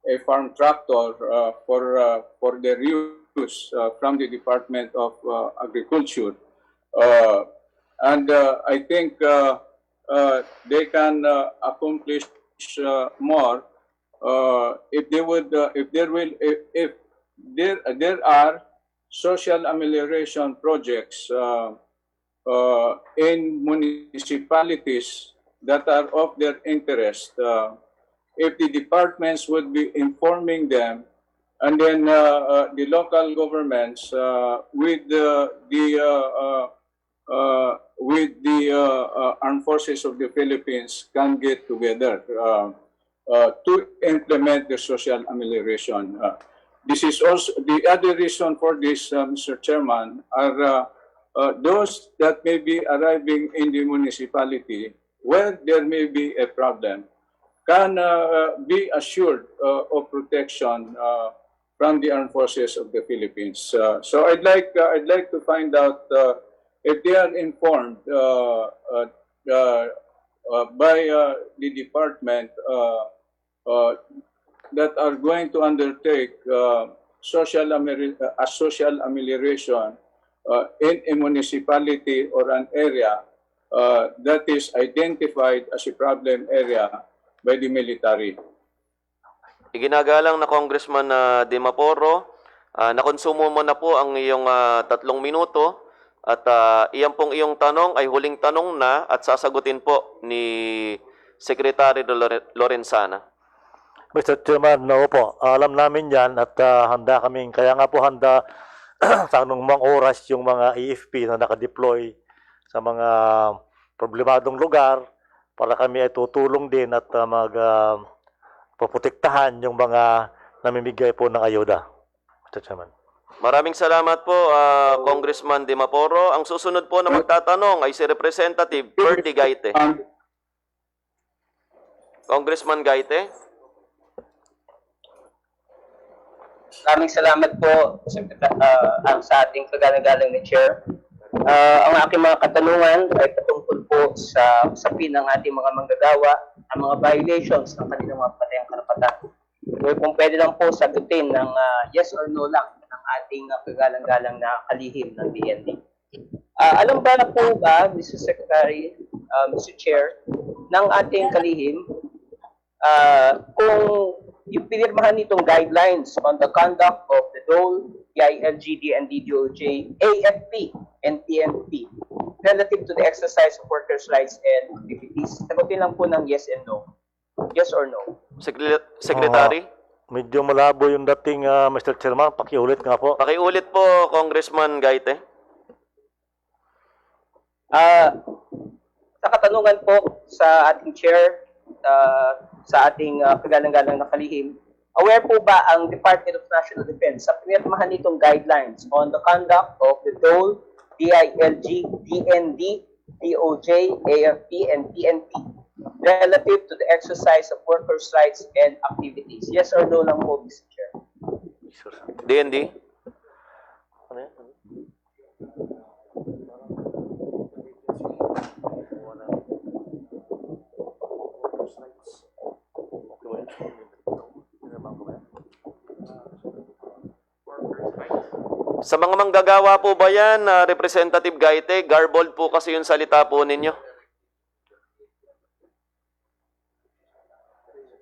a farm tractor for their use from the Department of Agriculture, and I think they can accomplish more if there are social amelioration projects in municipalities that are of their interest. If the departments would be informing them, and then the local governments with the Armed Forces of the Philippines can get together to implement the social amelioration. This is also the other reason for this, Mr. Chairman, are those that may be arriving in the municipality where there may be a problem can be assured of protection from the Armed Forces of the Philippines. So I'd like to find out if they are informed by the department that are going to undertake social amelioration in a municipality or an area that is identified as a problem area by the military. Iginagalang na Congressman De Maporo, nakonsumo mo na po ang iyong 3 minuto at iyan pong iyong tanong ay huling tanong na at sasagutin po ni Secretary Lorenzana. Mr. Chairman, no po, alam namin yan at handa kaming, kaya nga po handa sa anumang oras yung mga EFP na nakadeploy sa mga problemadong lugar para kami ay tutulong din at poprotektahan yung mga namimigay po ng ayuda. Mr. Chairman. Maraming salamat po, Congressman De Maporo. Ang susunod po na magtatanong ay si Representative Ferdy Gaite. Congressman Gaite. Maraming salamat po sa ating kagalang-galang na Chair. Ang aking mga katanungan ay patungkol po sa usapin ng ating mga manggagawa, ang mga violations ng kanilang mga patayang karapatan. Kung pwede lang po sagutin ng yes or no lang ng ating kagalang-galang na kalihim ng DND. Alam ba na po ba, Mr. Secretary, Mr. Chair, ng ating kalihim, kung yung pinirmahan nitong guidelines on the conduct of the DOL, DILG, DND, DOJ, AFP, and PNP relative to the exercise of workers' rights and activities? Sagutin lang po ng yes and no. Yes or no? Secretary? Medyo malabo yung dating, Mr. Chairman. Pakiulit nga po. Pakiulit po, Congressman Gaite. Sa katanungan po sa ating chair, sa ating kagalang-galang na kalihim, aware po ba ang Department of National Defense sa pinirmahan nitong guidelines on the conduct of the DOL, DILG, DND, DOJ, AFP, and PNP relative to the exercise of workers' rights and activities? Yes or no lang po, Mr. Chair? DND? Sa mga manggagawa po ba yan, Representative Gaite? Garbled po kasi yung salita po ninyo.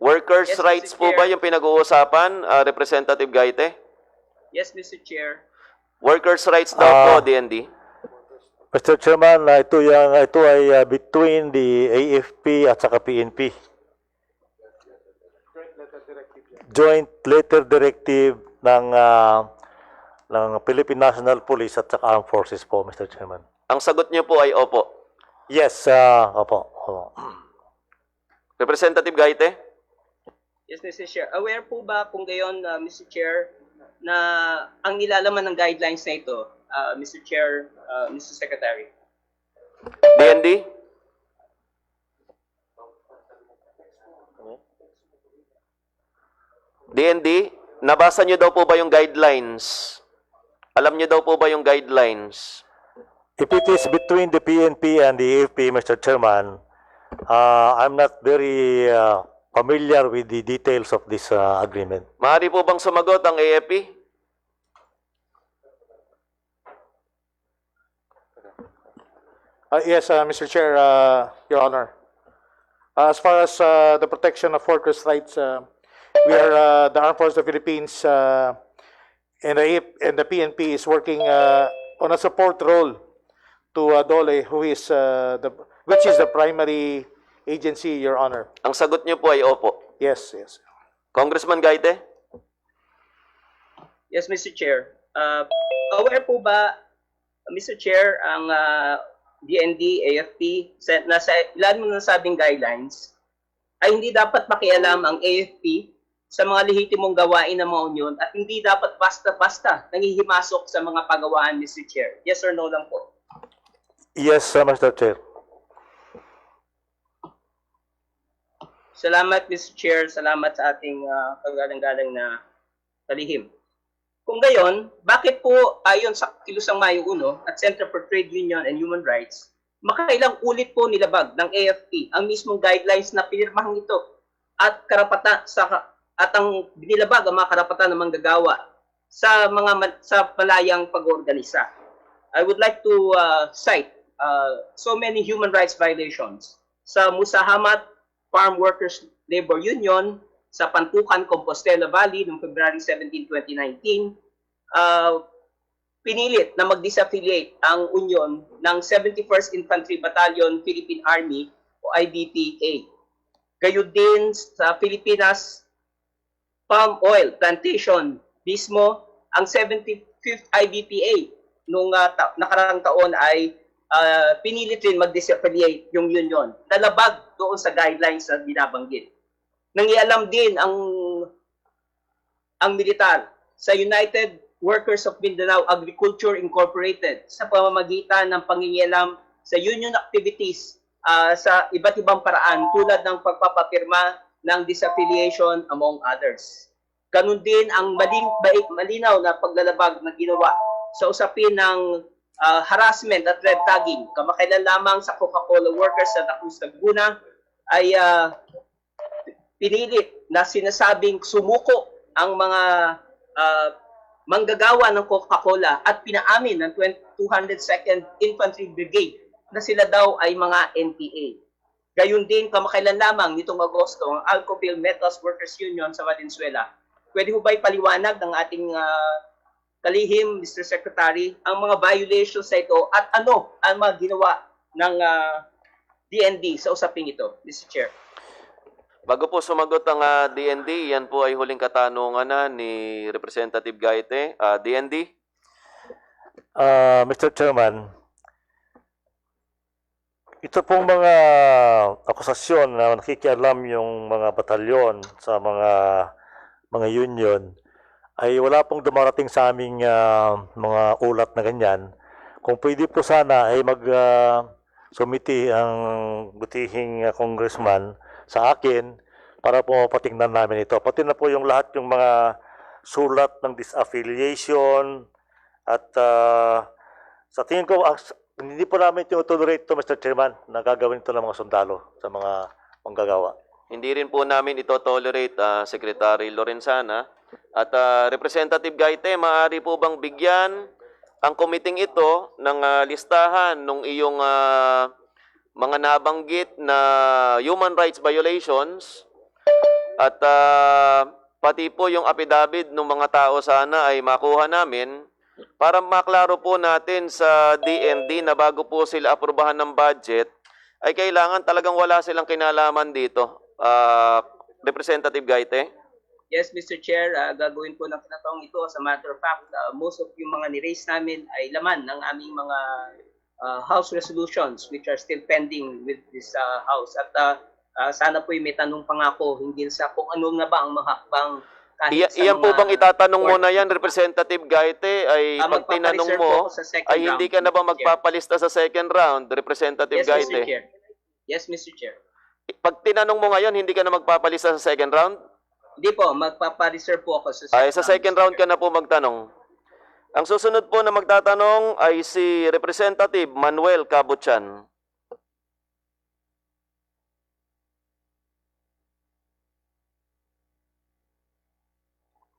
Workers' Yes, rights Mr. po Chair. ba yung pinag-uusapan, Representative Gaite? Yes, Mr. Chair. Workers' rights daw po, DND. Mr. Chairman, ito ay between the AFP at saka PNP. Joint letter directive ng Philippine National Police at saka Armed Forces po, Mr. Chairman. Ang sagot niyo po ay opo. Yes, opo. Representative Gaite? Yes, Mr. Chair. Aware po ba kung gayon, Mr. Chair, na ang nilalaman ng guidelines na ito, Mr. Chair, Mr. Secretary? DND? DND, nabasa niyo daw po ba yung guidelines? Alam niyo daw po ba yung guidelines? If it is between the PNP and the AFP, Mr. Chairman, I'm not very familiar with the details of this agreement. Maaari po bang sumagot ang AFP? Yes, Mr. Chair, Your Honor. As far as the protection of workers' rights, we are the Armed Forces of the Philippines and the PNP is working on a support role to DOLE, which is the primary agency, Your Honor. Ang sagot niyo po ay opo. Yes, yes. Congressman Gaite? Yes, Mr. Chair. Aware po ba, Mr. Chair, ang DND, AFP, nasa ilan mo nasabing guidelines, ay hindi dapat makialam ang AFP sa mga lehitimong gawain ng mga union at hindi dapat basta-basta nangihimasok sa mga pagawaan, Mr. Chair. Yes or no lang po? Yes, Mr. Chair. Salamat, Mr. Chair. Salamat sa ating kagalang-galang na kalihim. Kung gayon, bakit po ayon sa Kilusang Mayo 1 at Center for Trade Union and Human Rights, makailang ulit po nilabag ng AFP ang mismong guidelines na pinirmahan ito at karapatan at ang binilabag ang mga karapatan ng manggagawa sa malayang pag-organisa. I would like to cite so many human rights violations sa Musahamat Farm Workers Labor Union, sa Pantukan, Compostela Valley noong February 17, 2019, pinilit na mag-disaffiliate ang union ng 71st Infantry Battalion Philippine Army o IBPA. Gayon din sa Pilipinas Palm Oil Plantation mismo, ang 75th IBPA noong nakarang taon ay pinilit rin mag-disaffiliate yung union. Nalabag doon sa guidelines na binabanggit. Nangialam din ang militar sa United Workers of Mindanao Agriculture Incorporated sa pamamagitan ng pangingialam sa union activities sa iba't ibang paraan tulad ng pagpapapirma ng disaffiliation among others. ganun din ang malinaw na paglalabag na ginawa sa usapin ng harassment at red tagging. Kamakailan lamang sa Coca-Cola workers sa Cruz, Laguna ay pinilit na sinasabing sumuko ang mga manggagawa ng Coca-Cola at pinaamin ng 202nd Infantry Brigade na sila daw ay mga NPA. Gayun din, kamakailan lamang nitong Agosto, ang Alcopill Metals Workers Union sa Valenzuela. Pwede ho ba ipaliwanag ng ating kalihim, Mr. Secretary, ang mga violations sa ito at ano ang mga ginawa ng DND sa usaping ito, Mr. Chair? Bago po sumagot ang DND, yan po ay huling katanungan na ni Representative Gaite. DND? Mr. Chairman, ito pong mga akusasyon na nakikialam yung mga batalyon sa mga union ay wala pong dumarating sa aming mga ulat na ganyan. Kung pwede po sana ay sumiti ang butihing congressman sa akin para po patingnan namin ito. Pati na po yung lahat yung mga sulat ng disaffiliation at sa tingin ko hindi po namin tinutolerate ito, Mr. Chairman, na gagawin ito ng mga sundalo sa mga manggagawa. Hindi rin po namin ito tolerate, Secretary Lorenzana. At Representative Gaite, maaari po bang bigyan ang committee ito ng listahan ng iyong mga nabanggit na human rights violations at pati po yung affidavit ng mga tao sana ay makuha namin para maklaro po natin sa DND na bago po sila aprubahan ng budget, ay kailangan talagang wala silang kinalaman dito. Representative Gaite? Yes, Mr. Chair, gagawin po ng tinatawag ito. As a matter of fact, most of yung mga ni-raise namin ay laman ng aming mga House resolutions which are still pending with this House. At sana po may tanong pa nga po hinggil sa kung ano na ba ang mahakbang Iyan po bang itatanong mo na yan, Representative Gaite, ay pag tinanong mo, ay hindi ka na ba magpapalista sa second round, Representative Gaite? Mr. Chair. Yes, Mr. Chair. Pag tinanong mo ngayon, hindi ka na magpapalista sa second round? Hindi po, magpapa-reserve po ako sa Sa second round ka na po magtanong. Ang susunod po na magtatanong ay si Representative Manuel Cabuchan.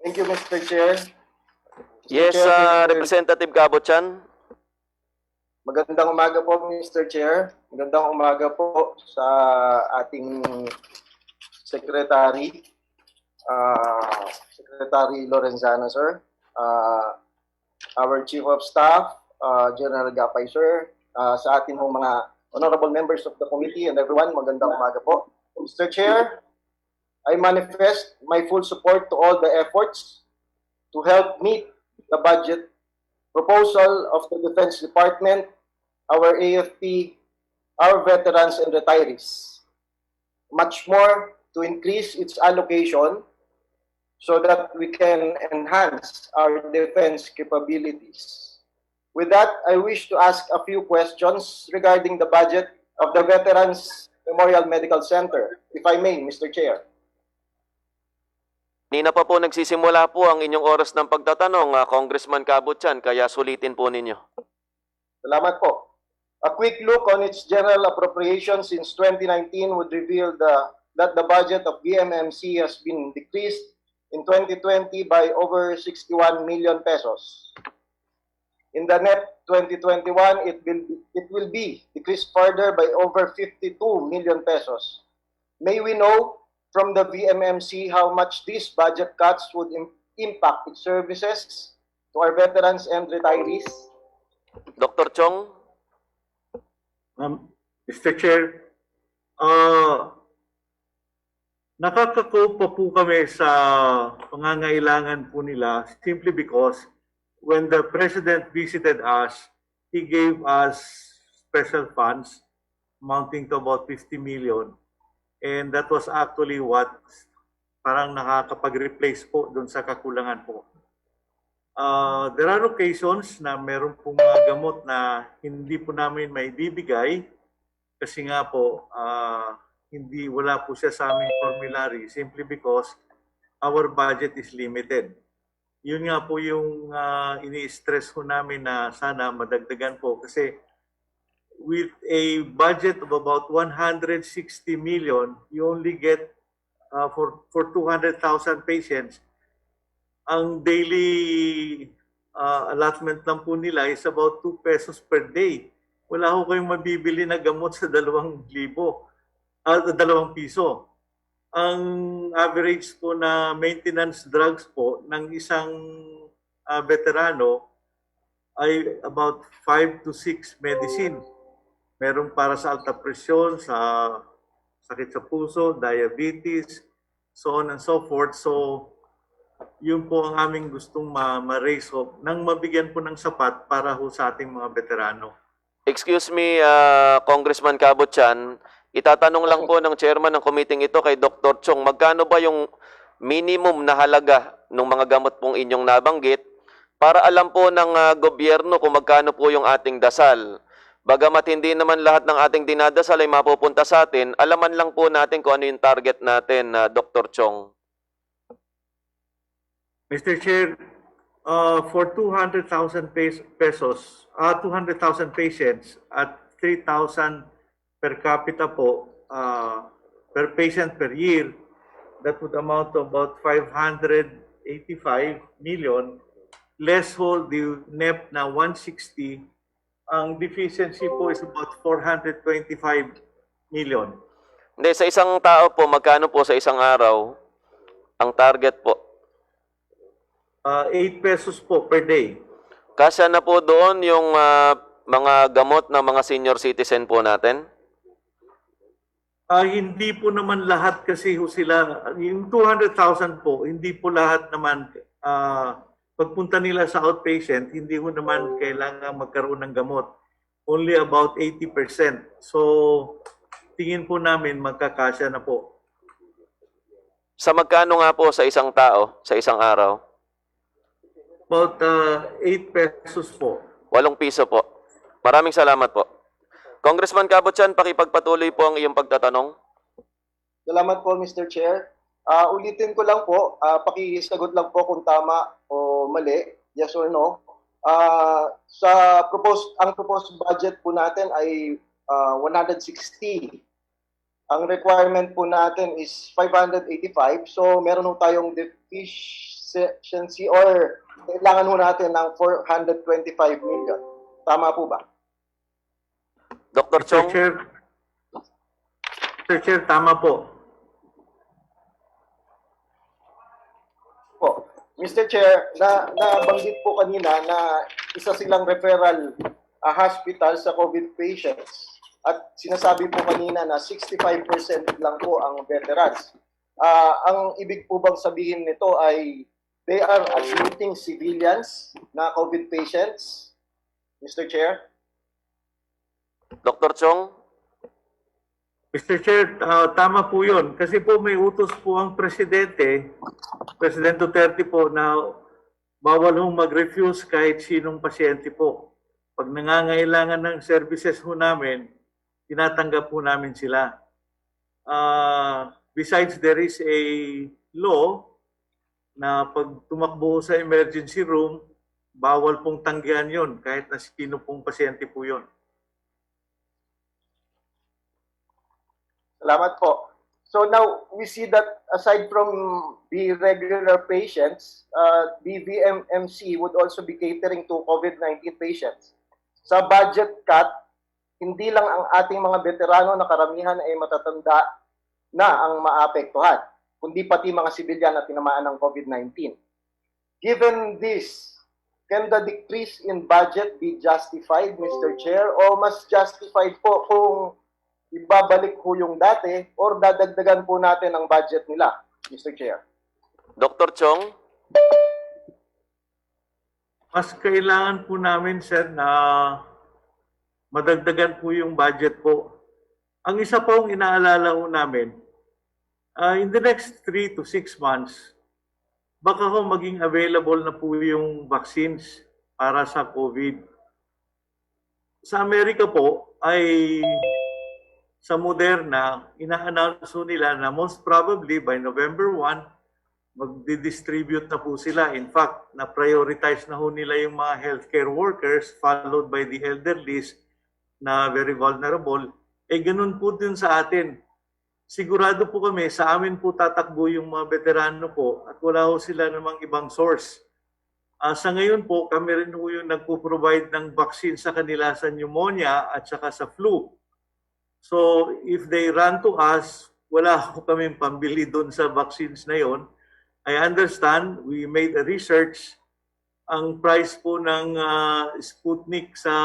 Thank you, Mr. Chair. Yes, Chair, Representative Cabuchan. Magandang umaga po, Mr. Chair. Magandang umaga po sa ating Secretary, Secretary Lorenzana, sir. Our Chief of Staff, General Gapay, sir. Sa ating mga honorable members of the committee and everyone, magandang umaga po. Mr. Chair, I manifest my full support to all the efforts to help meet the budget proposal of the Defense Department, our AFP, our veterans and retirees. Much more to increase its allocation so that we can enhance our defense capabilities. With that, I wish to ask a few questions regarding the budget of the Veterans Memorial Medical Center, if I may, Mr. Chair. Nina pa po nagsisimula po ang inyong oras ng pagtatanong, Congressman Cabuchan, kaya sulitin po ninyo. Salamat po. A quick look on its general appropriation since 2019 would reveal that the budget of VMMC has been decreased in 2020 by over 61 million pesos. In the net 2021, it will be decreased further by over 52 million pesos. May we know from the VMMC how much these budget cuts would impact its services to our veterans and retirees? Dr. Chong? Mr. Chair, nakaka-cope pa po kami sa pangangailangan po nila simply because when the President visited us, he gave us special funds amounting to about 50 million. And that was actually what parang nakakapag-replace po doon sa kakulangan po. There are occasions na meron pong mga gamot na hindi po namin may bibigay kasi nga po wala po siya sa aming formulary simply because our budget is limited. Yun nga po yung ini-stress ko namin na sana madagdagan po kasi with a budget of about 160 million, you only get for 200,000 patients. Ang daily allotment lang po nila is about 2 pesos per day. Wala ho kayong mabibili na gamot sa 2,000, 2 piso. Ang average po na maintenance drugs po ng isang veterano ay about 5 to 6 medicine. Meron para sa alta presyon, sa sakit sa puso, diabetes, so on and so forth. So, yun po ang aming gustong ma-raise up nang mabigyan po ng sapat para ho sa ating mga veterano. Excuse me, Congressman Cabot-Chan, itatanong lang po ng chairman ng committee ito kay Dr. Chong, magkano ba yung minimum na halaga ng mga gamot pong inyong nabanggit para alam po ng gobyerno kung magkano po yung ating dasal. Bagamat hindi naman lahat ng ating dinadasal ay mapupunta sa atin, alaman lang po natin kung ano yung target natin, Dr. Chong. Mr. Chair, for 200,000 pesos, 200,000 patients at 3,000 per capita po, per patient per year, that would amount to about 585 million, less hold the NEP na 160, ang deficiency po is about 425 million. Hindi, sa isang tao po, magkano po sa isang araw ang target po? 8 pesos po per day. Kasya na po doon yung mga gamot ng mga senior citizen po natin? Hindi po naman lahat kasi ho sila, yung 200,000 po, hindi po lahat naman, pagpunta nila sa outpatient, hindi ho naman kailangan magkaroon ng gamot. Only about 80%. So, tingin po namin magkakasya na po. Sa magkano nga po sa isang tao, sa isang araw? About 8 pesos po. 8 piso po. Maraming salamat po. Congressman Cabot-Chan, pakipagpatuloy po ang iyong pagtatanong. Salamat po, Mr. Chair. Ulitin ko lang po, pakisagot lang po kung tama o mali, yes or no. Ang proposed budget po natin ay 160. Ang requirement po natin is 585. So meron po tayong deficiency or kailangan po natin ng 425 million. Tama po ba? Dr. Chong? Mr. Chair, tama po. Mr. Chair, nabanggit po kanina na isa silang referral hospital sa COVID patients at sinasabi po kanina na 65% lang po ang veterans. Ang ibig po bang sabihin nito ay they are admitting civilians na COVID patients, Mr. Chair? Dr. Chong? Mr. Chair, tama po yun. Kasi po may utos po ang Presidente, President Duterte po, na bawal hong mag-refuse kahit sinong pasyente po. Pag nangangailangan ng services ho namin, tinatanggap po namin sila. Besides, there is a law na pag tumakbo sa emergency room, bawal pong tanggihan yun kahit na sino pong pasyente po yun. Salamat po. So now we see that aside from the regular patients, the VMMC would also be catering to COVID-19 patients. Sa budget cut, hindi lang ang ating mga veterano na karamihan ay matatanda na ang maapektuhan, kundi pati mga sibilyan na tinamaan ng COVID-19. Given this, can the decrease in budget be justified, Mr. Chair, o mas justified po kung ibabalik po yung dati or dadagdagan po natin ang budget nila, Mr. Chair? Dr. Chong? Mas kailangan po namin, sir, na madagdagan po yung budget po. Ang isa pong inaalala po namin, in the next 3 to 6 months, baka ho maging available na po yung vaccines para sa COVID. Sa Amerika po ay sa Moderna, ina-announce nila na most probably by November 1, magdi-distribute na po sila. In fact, na-prioritize na ho nila yung mga healthcare workers followed by the elderly na very vulnerable. Ganun po din sa atin. Sigurado po kami, sa amin po tatakbo yung mga veterano po at wala ho sila namang ibang source. Sa ngayon po, kami rin po yung nagpo-provide ng vaccine sa kanila sa pneumonia at saka sa flu. So if they run to us, wala ko kaming pambili doon sa vaccines na yon. I understand, we made a research. Ang price po ng Sputnik sa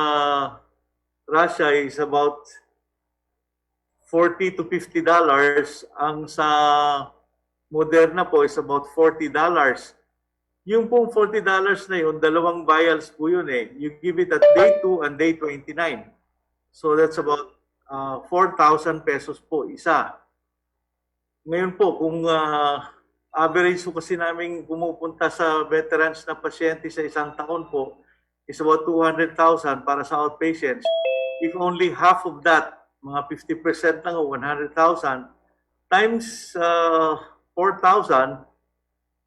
Russia is about $40 to $50. Ang sa Moderna po is about $40. Yung pong $40 na yun, dalawang vials po yun eh. You give it at day 2 and day 29. So that's about 4,000 pesos po isa. Ngayon po, kung average po kasi namin pumupunta sa veterans na pasyente sa isang taon po is about 200,000 para sa outpatients. If only half of that, mga 50% lang o 100,000, times 4,000,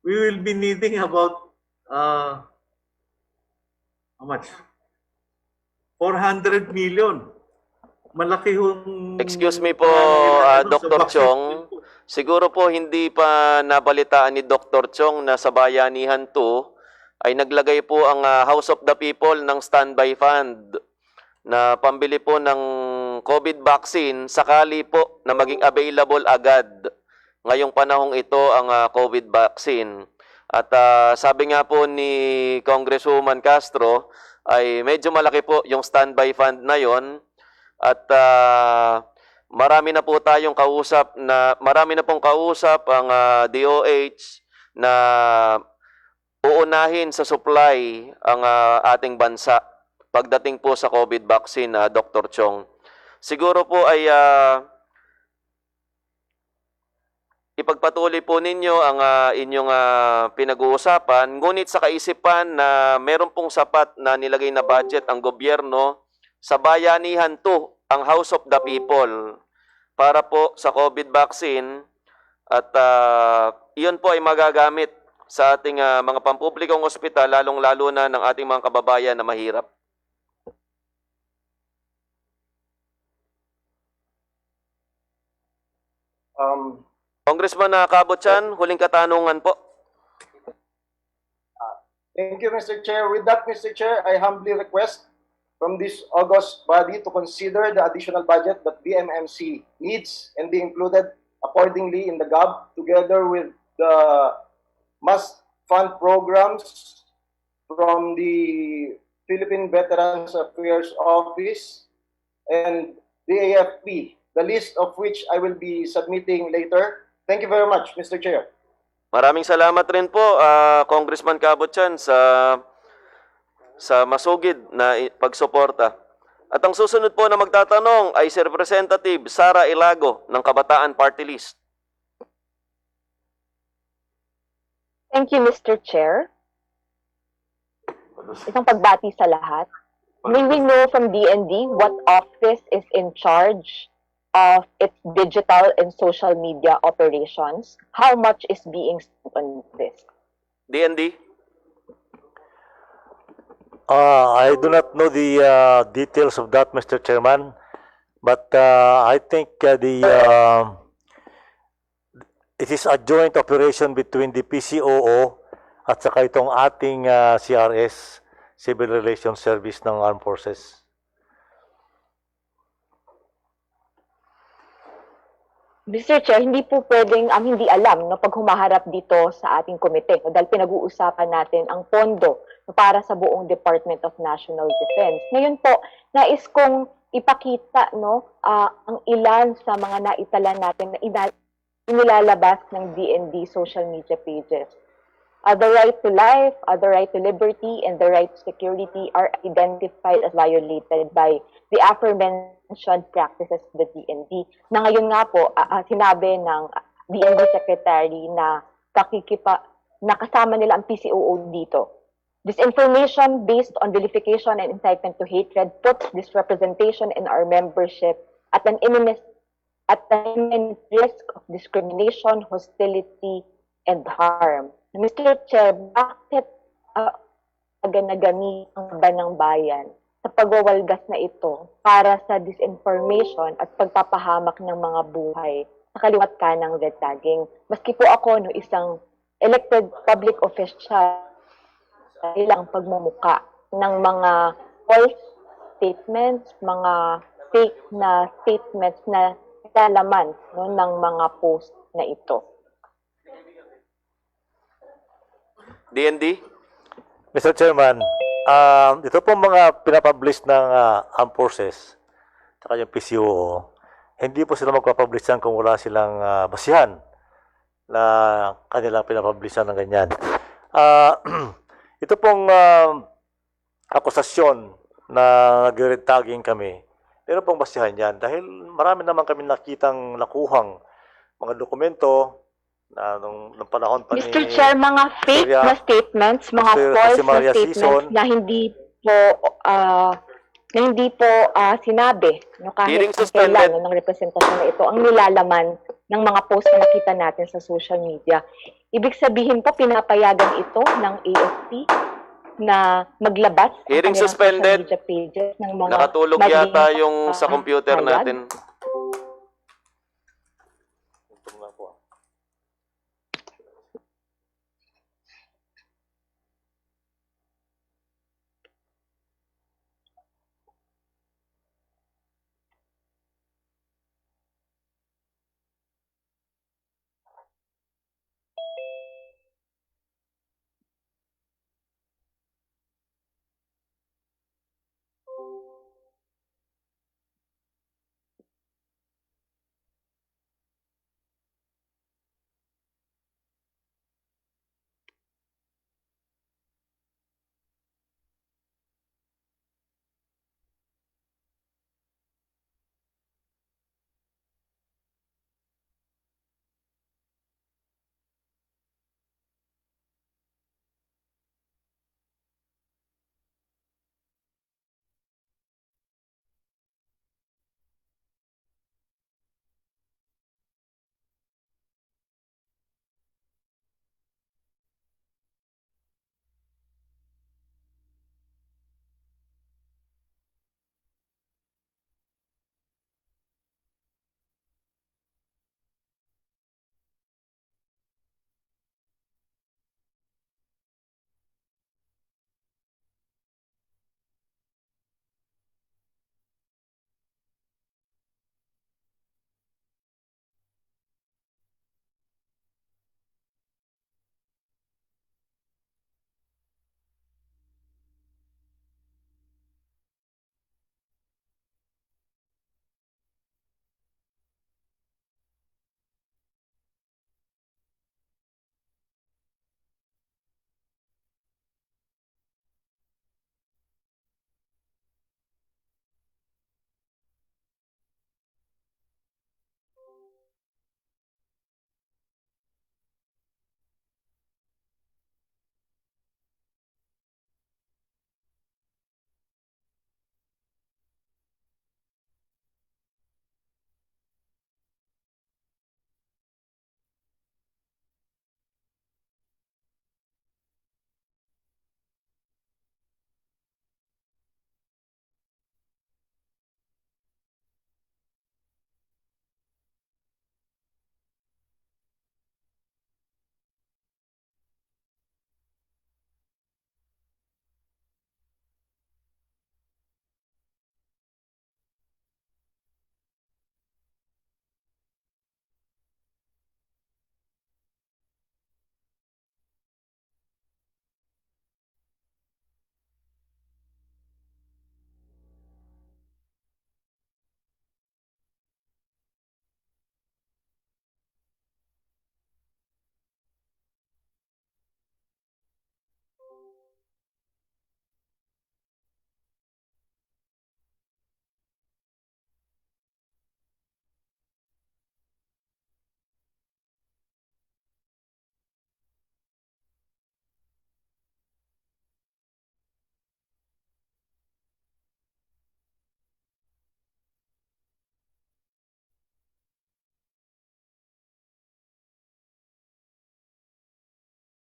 we will be needing about how much? 400 million. Malaki yung... Excuse me po, Dr. vaccine Chong. po. Siguro po hindi pa nabalitaan ni Dr. Chong na sa Bayanihan 2 ay naglagay po ang House of the People ng standby fund na pambili po ng COVID vaccine sakali po na maging available agad ngayong panahong ito ang COVID vaccine. At sabi nga po ni Congresswoman Castro ay medyo malaki po yung standby fund na yon at marami na pong kausap ang DOH na uunahin sa supply ang ating bansa pagdating po sa COVID vaccine, Dr. Chong. Siguro po ay ipagpatuloy po ninyo ang inyong pinag-uusapan, ngunit sa kaisipan na meron pong sapat na nilagay na budget ang gobyerno sa Bayanihan 2, ang House of the People, para po sa COVID vaccine at iyon po ay magagamit sa ating mga pampublikong ospital, lalong-lalo na ng ating mga kababayan na mahirap. Congressman Cabotsan, huling katanungan po. Thank you, Mr. Chair. With that, Mr. Chair, I humbly request from this august body to consider the additional budget that BMMC needs and be included accordingly in the GAB together with the must fund programs from the Philippine Veterans Affairs Office and the AFP, the list of which I will be submitting later. Thank you very much, Mr. Chair. Maraming salamat rin po, Congressman Cabotsan, sa masugid na pagsuporta. At ang susunod po na magtatanong ay si Representative Sara Ilago ng Kabataan Party List. Thank you, Mr. Chair. Isang pagbati sa lahat. May we know from DND what office is in charge of its digital and social media operations? How much is being spent on this? DND? I do not know the details of that, Mr. Chairman, but I think it is a joint operation between the PCOO at saka itong ating CRS, Civil Relations Service ng Armed Forces. Mr. Chair, hindi po pwedeng hindi alam no, pag humaharap dito sa ating komite dahil pinag-uusapan natin ang pondo para sa buong Department of National Defense. Ngayon po, nais kong ipakita ang ilan sa mga naitala natin na inilalabas ng DND social media pages. The right to life, the right to liberty, and the right to security are identified as violated by the aforementioned practices of the DND. Na ngayon nga po, sinabi ng DND Secretary na kasama nila ang PCOO dito. This information based on vilification and incitement to hatred puts this representation in our membership at an imminent risk of discrimination, hostility, and harm. Mr. Chair, bakit nagamit ang ba ng bayan sa pagwawalgas na ito para sa disinformation at pagpapahamak ng mga buhay sa kaliwat kanang red tagging? Maski po ako, no, isang elected public official, ilang pagmumuka ng mga false statements, mga fake na statements na lalaman, no, ng mga post na ito. DND? Mr. Chairman, ito pong mga pinapublish ng Armed Forces at yung PCOO, hindi po sila magpapublishan kung wala silang basihan na kanilang pinapublishan ng ganyan. Ito pong akusasyon na nag-red tagging kami, meron pong basihan yan dahil marami naman kami nakitang nakuhang mga dokumento na nung panahon pa Mr. Chair, mga fake Maria- na statements, mga Mr. false na Maria statements Sison. na hindi po sinabi, no, Hearing kahit suspended. kailan, no, ng representasyon na ito ang nilalaman ng mga post na nakita natin sa social media. Ibig sabihin po, pinapayagan ito ng AFP na maglabas ng Hearing kanilang suspended. social media pages ng mga Nakatulog maling, yata yung sa computer hayag. natin.